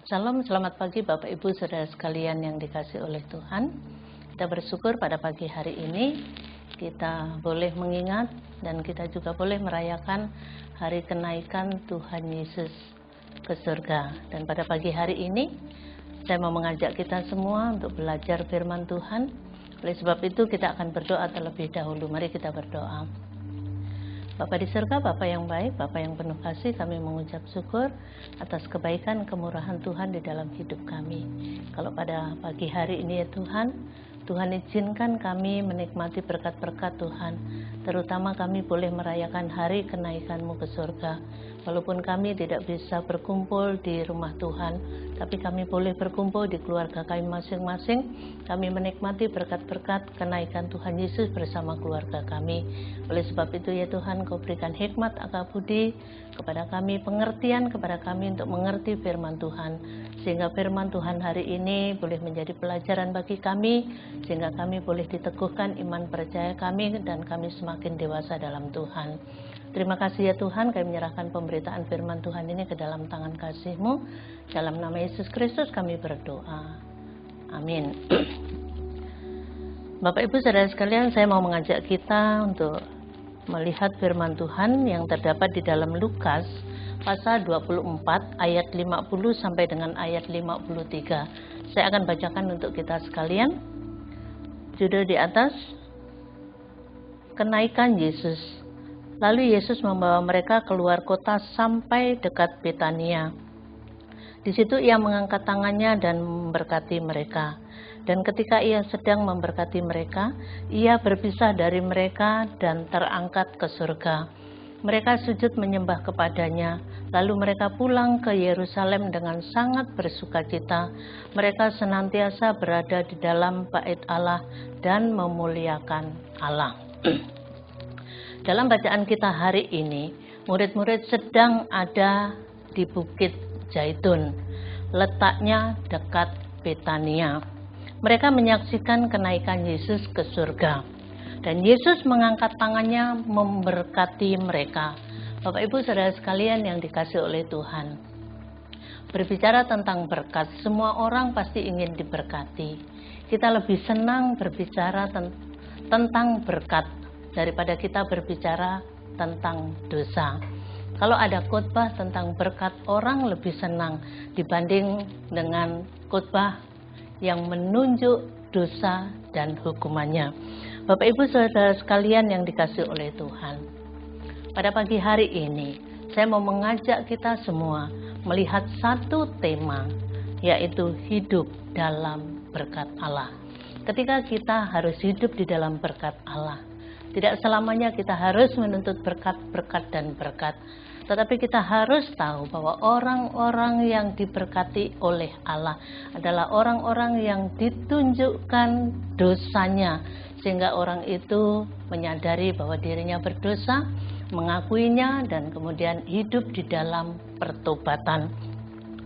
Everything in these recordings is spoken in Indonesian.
Salam, selamat pagi Bapak Ibu Saudara sekalian yang dikasih oleh Tuhan. Kita bersyukur pada pagi hari ini kita boleh mengingat dan kita juga boleh merayakan hari kenaikan Tuhan Yesus ke surga. Dan pada pagi hari ini saya mau mengajak kita semua untuk belajar firman Tuhan. Oleh sebab itu kita akan berdoa terlebih dahulu. Mari kita berdoa. Bapa di surga, Bapa yang baik, Bapa yang penuh kasih, kami mengucap syukur atas kebaikan kemurahan Tuhan di dalam hidup kami. Kalau pada pagi hari ini ya Tuhan, Tuhan izinkan kami menikmati berkat-berkat Tuhan, terutama kami boleh merayakan hari kenaikan-Mu ke surga. Walaupun kami tidak bisa berkumpul di rumah Tuhan, tapi kami boleh berkumpul di keluarga kami masing-masing. Kami menikmati berkat-berkat kenaikan Tuhan Yesus bersama keluarga kami. Oleh sebab itu ya Tuhan, Kau berikan hikmat akal budi kepada kami, pengertian kepada kami untuk mengerti firman Tuhan, sehingga firman Tuhan hari ini boleh menjadi pelajaran bagi kami, sehingga kami boleh diteguhkan iman percaya kami dan kami semakin dewasa dalam Tuhan. Terima kasih ya Tuhan, kami menyerahkan pemberitaan firman Tuhan ini ke dalam tangan kasih-Mu. Dalam nama Yesus Kristus kami berdoa. Amin. Bapak Ibu Saudara sekalian, saya mau mengajak kita untuk melihat firman Tuhan yang terdapat di dalam Lukas pasal 24 ayat 50 sampai dengan ayat 53. Saya akan bacakan untuk kita sekalian. Judul di atas, Kenaikan Yesus. Lalu Yesus membawa mereka keluar kota sampai dekat Betania. Di situ ia mengangkat tangannya dan memberkati mereka. Dan ketika ia sedang memberkati mereka, ia berpisah dari mereka dan terangkat ke surga. Mereka sujud menyembah kepadanya, lalu mereka pulang ke Yerusalem dengan sangat bersukacita. Mereka senantiasa berada di dalam bait Allah dan memuliakan Allah. Dalam bacaan kita hari ini, murid-murid sedang ada di Bukit Zaitun, letaknya dekat Betania. Mereka menyaksikan kenaikan Yesus ke surga, dan Yesus mengangkat tangannya memberkati mereka. Bapak Ibu Saudara sekalian yang dikasih oleh Tuhan, berbicara tentang berkat, semua orang pasti ingin diberkati. Kita lebih senang berbicara tentang berkat daripada kita berbicara tentang dosa. Kalau ada khotbah tentang berkat, orang lebih senang dibanding dengan khotbah yang menunjuk dosa dan hukumannya. Bapak Ibu Saudara sekalian yang dikasih oleh Tuhan, pada pagi hari ini saya mau mengajak kita semua melihat satu tema, yaitu hidup dalam berkat Allah. Ketika kita harus hidup di dalam berkat Allah, tidak selamanya kita harus menuntut berkat dan berkat. Tetapi kita harus tahu bahwa orang-orang yang diberkati oleh Allah adalah orang-orang yang ditunjukkan dosanya, sehingga orang itu menyadari bahwa dirinya berdosa, mengakuinya, dan kemudian hidup di dalam pertobatan.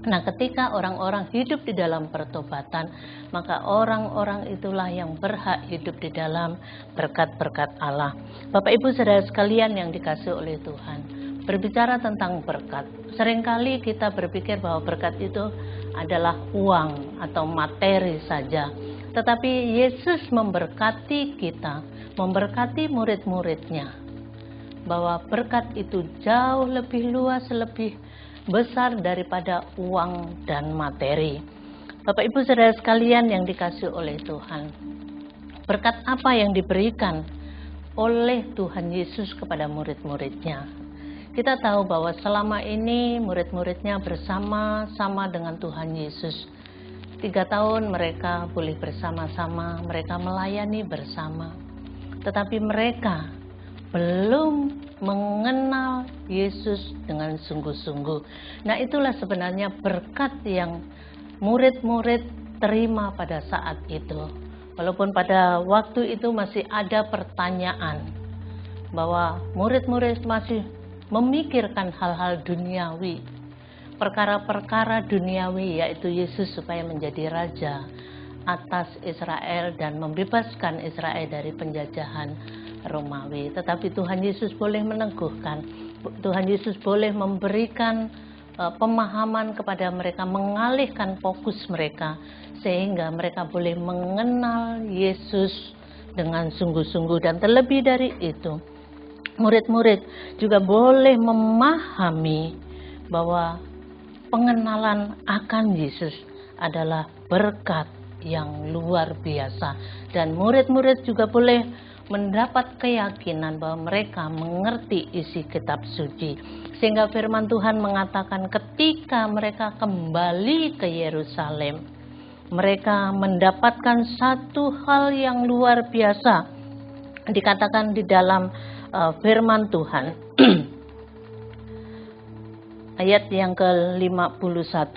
Nah, ketika orang-orang hidup di dalam pertobatan, maka orang-orang itulah yang berhak hidup di dalam berkat-berkat Allah. Bapak Ibu Saudara sekalian yang dikasih oleh Tuhan, berbicara tentang berkat, seringkali kita berpikir bahwa berkat itu adalah uang atau materi saja. Tetapi Yesus memberkati kita, memberkati murid-muridnya, bahwa berkat itu jauh lebih luas, lebih besar daripada uang dan materi. Bapak Ibu Saudara sekalian yang dikasih oleh Tuhan, berkat apa yang diberikan oleh Tuhan Yesus kepada murid-muridnya? Kita tahu bahwa selama ini murid-muridnya bersama-sama dengan Tuhan Yesus. 3 tahun mereka boleh bersama-sama, mereka melayani bersama. Tetapi mereka belum mengenal Yesus dengan sungguh-sungguh. Nah, itulah sebenarnya berkat yang murid-murid terima pada saat itu. Walaupun pada waktu itu masih ada pertanyaan bahwa murid-murid masih memikirkan hal-hal duniawi, perkara-perkara duniawi, yaitu Yesus supaya menjadi raja atas Israel dan membebaskan Israel dari penjajahan Romawi. Tetapi Tuhan Yesus boleh meneguhkan, Tuhan Yesus boleh memberikan pemahaman kepada mereka, mengalihkan fokus mereka, sehingga mereka boleh mengenal Yesus dengan sungguh-sungguh. Dan terlebih dari itu, murid-murid juga boleh memahami bahwa pengenalan akan Yesus adalah berkat yang luar biasa, dan murid-murid juga boleh mendapat keyakinan bahwa mereka mengerti isi kitab suci, sehingga firman Tuhan mengatakan ketika mereka kembali ke Yerusalem, mereka mendapatkan satu hal yang luar biasa. Dikatakan di dalam firman Tuhan ayat yang ke-51,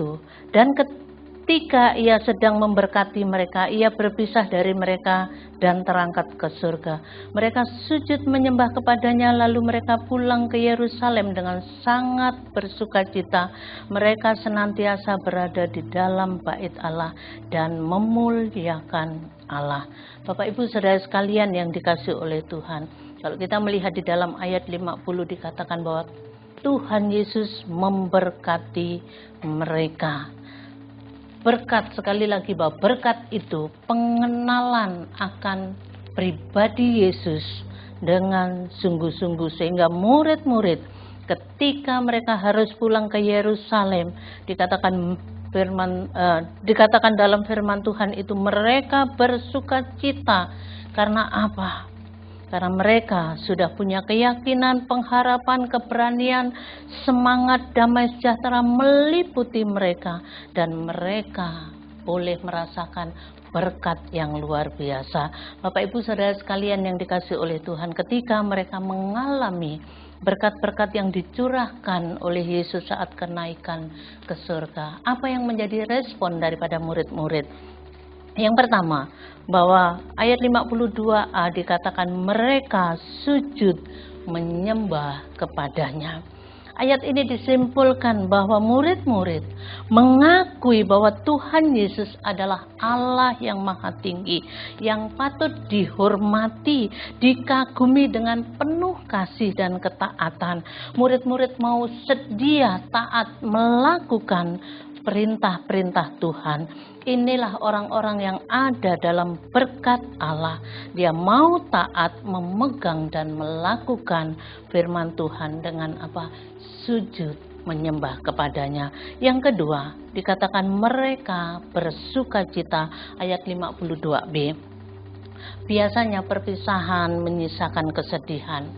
dan ketika ia sedang memberkati mereka, ia berpisah dari mereka dan terangkat ke surga. Mereka sujud menyembah kepadanya, lalu mereka pulang ke Yerusalem dengan sangat bersukacita. Mereka senantiasa berada di dalam bait Allah dan memuliakan Allah. Bapak Ibu Saudara sekalian yang dikasihi oleh Tuhan, kalau kita melihat di dalam ayat 50 dikatakan bahwa Tuhan Yesus memberkati mereka. Berkat, sekali lagi bahwa berkat itu pengenalan akan pribadi Yesus dengan sungguh-sungguh, sehingga murid-murid ketika mereka harus pulang ke Yerusalem, dikatakan dalam firman Tuhan itu mereka bersukacita. Karena apa? Karena mereka sudah punya keyakinan, pengharapan, keberanian, semangat damai sejahtera meliputi mereka, dan mereka boleh merasakan berkat yang luar biasa. Bapak Ibu Saudara sekalian yang dikasihi oleh Tuhan, ketika mereka mengalami berkat-berkat yang dicurahkan oleh Yesus saat kenaikan ke surga, apa yang menjadi respon daripada murid-murid? Yang pertama, bahwa ayat 52a dikatakan mereka sujud menyembah kepadanya. Ayat ini disimpulkan bahwa murid-murid mengakui bahwa Tuhan Yesus adalah Allah yang maha tinggi, yang patut dihormati, dikagumi dengan penuh kasih dan ketaatan. Murid-murid mau sedia taat melakukan perintah-perintah Tuhan. Inilah orang-orang yang ada dalam berkat Allah. Dia mau taat, memegang dan melakukan firman Tuhan dengan apa? Sujud menyembah kepadanya. Yang kedua, dikatakan mereka bersukacita, ayat 52b. Biasanya perpisahan menyisakan kesedihan,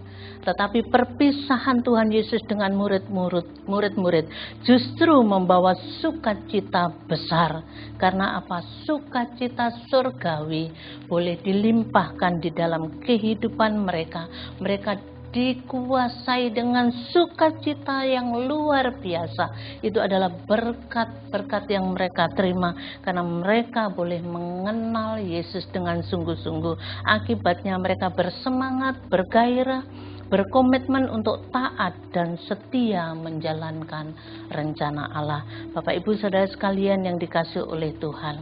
tetapi perpisahan Tuhan Yesus dengan murid-murid justru membawa sukacita besar. Karena apa? Sukacita surgawi boleh dilimpahkan di dalam kehidupan mereka. Mereka dikuasai dengan sukacita yang luar biasa. Itu adalah berkat-berkat yang mereka terima karena mereka boleh mengenal Yesus dengan sungguh-sungguh. Akibatnya mereka bersemangat, bergairah, berkomitmen untuk taat dan setia menjalankan rencana Allah. Bapak Ibu Saudara sekalian yang dikasihi oleh Tuhan,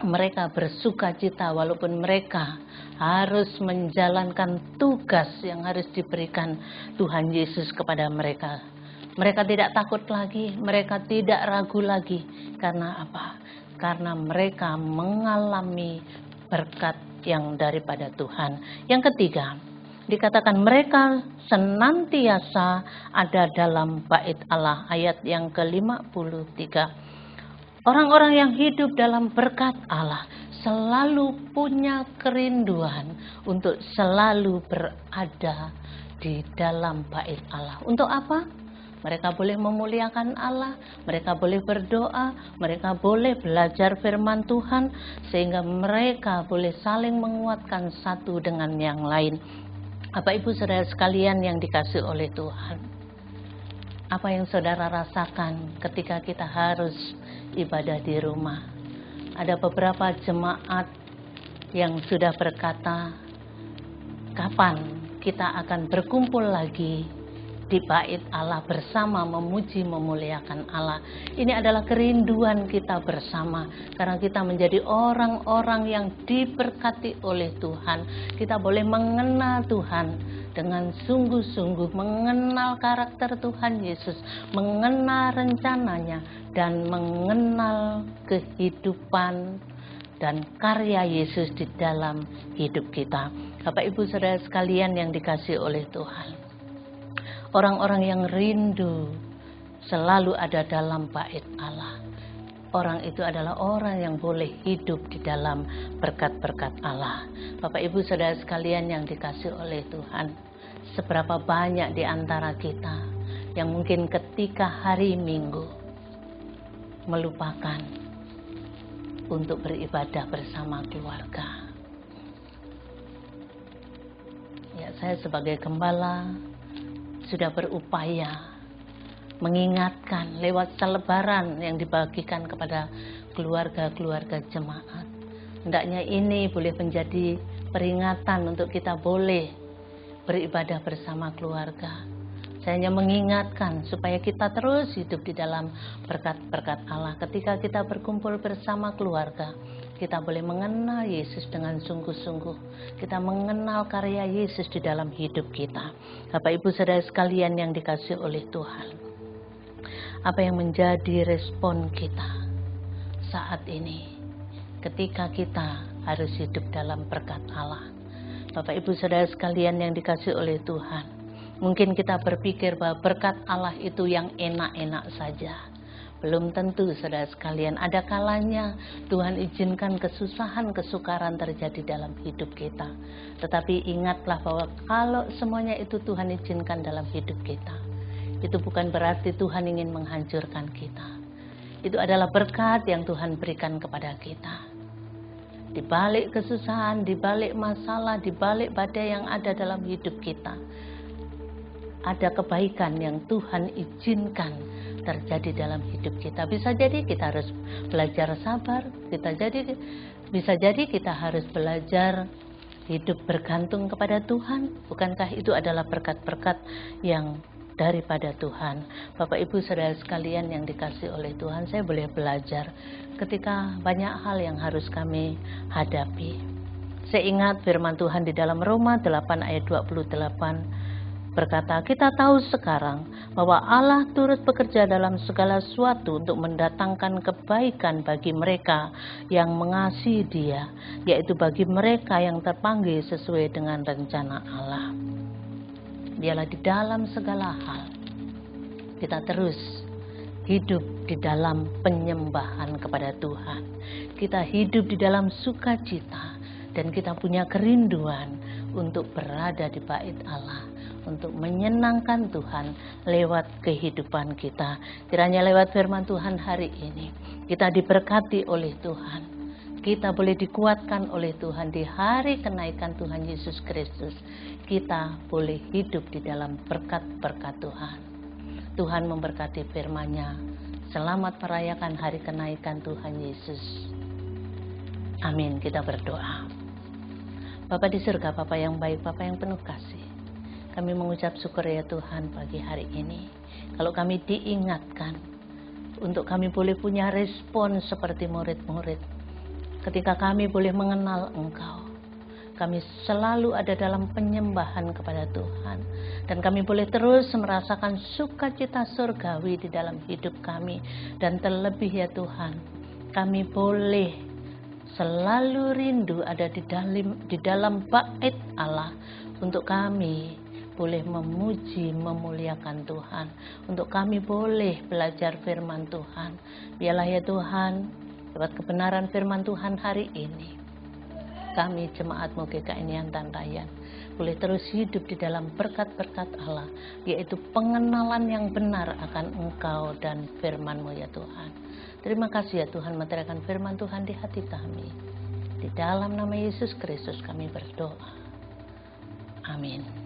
mereka bersukacita walaupun mereka harus menjalankan tugas yang harus diberikan Tuhan Yesus kepada mereka. Mereka tidak takut lagi, mereka tidak ragu lagi. Karena apa? Karena mereka mengalami berkat yang daripada Tuhan. Yang ketiga, dikatakan mereka senantiasa ada dalam bait Allah, ayat yang ke-53. Orang-orang yang hidup dalam berkat Allah selalu punya kerinduan untuk selalu berada di dalam bait Allah. Untuk apa? Mereka boleh memuliakan Allah, mereka boleh berdoa, mereka boleh belajar firman Tuhan, sehingga mereka boleh saling menguatkan satu dengan yang lain. Bapak Ibu Saudara sekalian yang dikasihi oleh Tuhan, apa yang saudara rasakan ketika kita harus ibadah di rumah? Ada beberapa jemaat yang sudah berkata, kapan kita akan berkumpul lagi di bait Allah bersama memuji memuliakan Allah. Ini adalah kerinduan kita bersama, karena kita menjadi orang-orang yang diberkati oleh Tuhan. Kita boleh mengenal Tuhan dengan sungguh-sungguh, mengenal karakter Tuhan Yesus, mengenal rencananya, dan mengenal kehidupan dan karya Yesus di dalam hidup kita. Bapak Ibu Saudara sekalian yang dikasihi oleh Tuhan, orang-orang yang rindu selalu ada dalam bait Allah. Orang itu adalah orang yang boleh hidup di dalam berkat-berkat Allah. Bapak Ibu Saudara sekalian yang dikasihi oleh Tuhan, seberapa banyak di antara kita yang mungkin ketika hari Minggu melupakan untuk beribadah bersama keluarga. Ya, saya sebagai gembala sudah berupaya mengingatkan lewat selebaran yang dibagikan kepada keluarga-keluarga jemaat. Hendaknya ini boleh menjadi peringatan untuk kita boleh beribadah bersama keluarga. Saya hanya mengingatkan supaya kita terus hidup di dalam berkat-berkat Allah. Ketika kita berkumpul bersama keluarga, kita boleh mengenal Yesus dengan sungguh-sungguh. Kita mengenal karya Yesus di dalam hidup kita. Bapak Ibu Saudara sekalian yang dikasihi oleh Tuhan, apa yang menjadi respon kita saat ini ketika kita harus hidup dalam berkat Allah? Bapak Ibu Saudara sekalian yang dikasihi oleh Tuhan, mungkin kita berpikir bahwa berkat Allah itu yang enak-enak saja. Belum tentu, saudara sekalian. Ada kalanya Tuhan izinkan kesusahan, kesukaran terjadi dalam hidup kita. Tetapi ingatlah bahwa kalau semuanya itu Tuhan izinkan dalam hidup kita, itu bukan berarti Tuhan ingin menghancurkan kita. Itu adalah berkat yang Tuhan berikan kepada kita. Di balik kesusahan, di balik masalah, di balik badai yang ada dalam hidup kita, ada kebaikan yang Tuhan izinkan terjadi dalam hidup kita. Bisa jadi kita harus belajar sabar, bisa jadi kita harus belajar hidup bergantung kepada Tuhan. Bukankah itu adalah berkat-berkat yang daripada Tuhan? Bapak Ibu Saudara sekalian yang dikasihi oleh Tuhan, saya boleh belajar ketika banyak hal yang harus kami hadapi. Saya ingat firman Tuhan di dalam Roma 8 ayat 28 berkata, kita tahu sekarang bahwa Allah turut bekerja dalam segala sesuatu untuk mendatangkan kebaikan bagi mereka yang mengasihi Dia, yaitu bagi mereka yang terpanggil sesuai dengan rencana Allah. Biarlah di dalam segala hal kita terus hidup di dalam penyembahan kepada Tuhan. Kita hidup di dalam sukacita dan kita punya kerinduan untuk berada di bait Allah, untuk menyenangkan Tuhan lewat kehidupan kita. Kiranya lewat firman Tuhan hari ini kita diberkati oleh Tuhan. Kita boleh dikuatkan oleh Tuhan di hari kenaikan Tuhan Yesus Kristus. Kita boleh hidup di dalam berkat-berkat Tuhan. Tuhan memberkati firman-Nya. Selamat merayakan hari kenaikan Tuhan Yesus. Amin. Kita berdoa. Bapa di surga, Bapa yang baik, Bapa yang penuh kasih, kami mengucap syukur ya Tuhan pagi hari ini. Kalau kami diingatkan untuk kami boleh punya respon seperti murid-murid. Ketika kami boleh mengenal Engkau, kami selalu ada dalam penyembahan kepada Tuhan. Dan kami boleh terus merasakan sukacita surgawi di dalam hidup kami. Dan terlebih ya Tuhan, kami boleh selalu rindu ada di dalam bait Allah untuk kami boleh memuji, memuliakan Tuhan. Untuk kami boleh belajar firman Tuhan. Biarlah ya Tuhan, lewat kebenaran firman Tuhan hari ini, kami jemaat-Mu GKI Niantan Raya boleh terus hidup di dalam berkat-berkat Allah, yaitu pengenalan yang benar akan Engkau dan firman-Mu ya Tuhan. Terima kasih ya Tuhan, meteraikan firman Tuhan di hati kami. Di dalam nama Yesus Kristus kami berdoa. Amin.